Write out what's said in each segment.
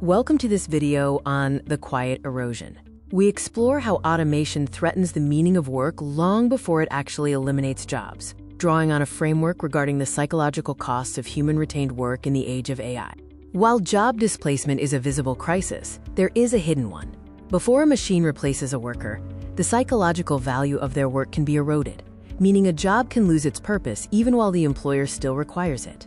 Welcome to this video on the quiet erosion. We explore how automation threatens the meaning of work long before it actually eliminates jobs, drawing on a framework regarding the psychological costs of human-retained work in the age of AI. While job displacement is a visible crisis, there is a hidden one. Before a machine replaces a worker, the psychological value of their work can be eroded, meaning a job can lose its purpose even while the employer still requires it.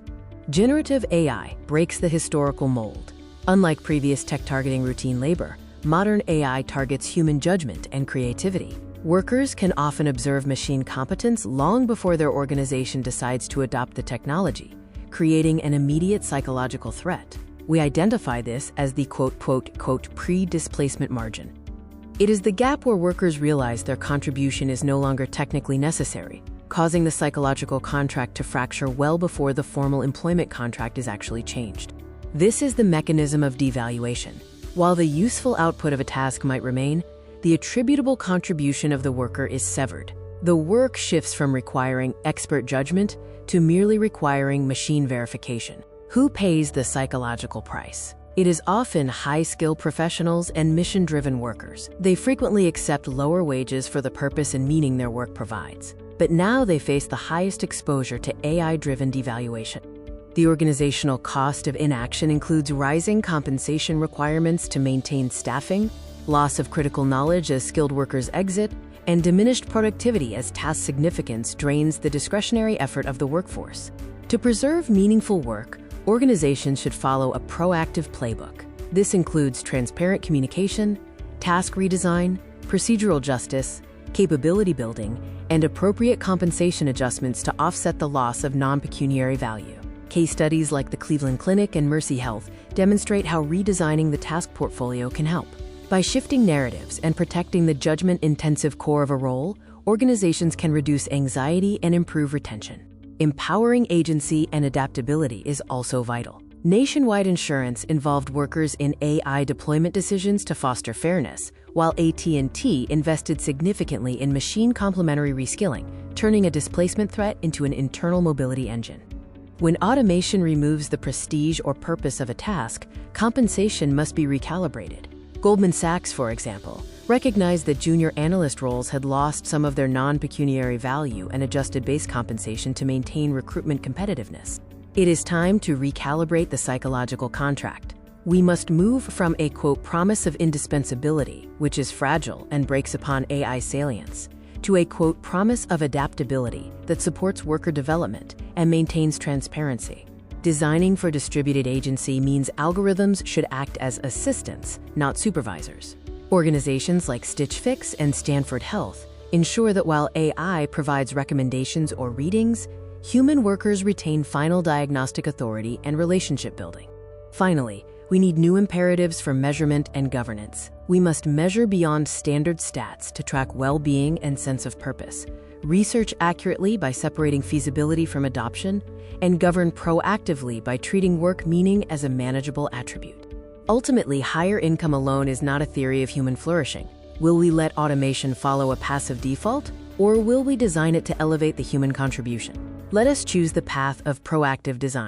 Generative AI breaks the historical mold. Unlike previous tech-targeting routine labor, modern AI targets human judgment and creativity. Workers can often observe machine competence long before their organization decides to adopt the technology, creating an immediate psychological threat. We identify this as the pre-displacement margin. It is the gap where workers realize their contribution is no longer technically necessary, causing the psychological contract to fracture well before the formal employment contract is actually changed. This is the mechanism of devaluation. While the useful output of a task might remain, the attributable contribution of the worker is severed. The work shifts from requiring expert judgment to merely requiring machine verification. Who pays the psychological price? It is often high-skilled professionals and mission-driven workers. They frequently accept lower wages for the purpose and meaning their work provides. But now they face the highest exposure to AI-driven devaluation. The organizational cost of inaction includes rising compensation requirements to maintain staffing, loss of critical knowledge as skilled workers exit, and diminished productivity as task significance drains the discretionary effort of the workforce. To preserve meaningful work, organizations should follow a proactive playbook. This includes transparent communication, task redesign, procedural justice, capability building, and appropriate compensation adjustments to offset the loss of non-pecuniary value. Case studies like the Cleveland Clinic and Mercy Health demonstrate how redesigning the task portfolio can help. By shifting narratives and protecting the judgment-intensive core of a role, organizations can reduce anxiety and improve retention. Empowering agency and adaptability is also vital. Nationwide insurance involved workers in AI deployment decisions to foster fairness, while AT&T invested significantly in machine complementary reskilling, turning a displacement threat into an internal mobility engine. When automation removes the prestige or purpose of a task, compensation must be recalibrated. Goldman Sachs, for example, recognized that junior analyst roles had lost some of their non-pecuniary value and adjusted base compensation to maintain recruitment competitiveness. It is time to recalibrate the psychological contract. We must move from a promise of indispensability, which is fragile and breaks upon AI salience, to a promise of adaptability that supports worker development and maintains transparency. Designing for distributed agency means algorithms should act as assistants, not supervisors. Organizations like Stitch Fix and Stanford Health ensure that while AI provides recommendations or readings, human workers retain final diagnostic authority and relationship building. Finally, we need new imperatives for measurement and governance. We must measure beyond standard stats to track well-being and sense of purpose, research accurately by separating feasibility from adoption, and govern proactively by treating work meaning as a manageable attribute. Ultimately, higher income alone is not a theory of human flourishing. Will we let automation follow a passive default, or will we design it to elevate the human contribution? Let us choose the path of proactive design.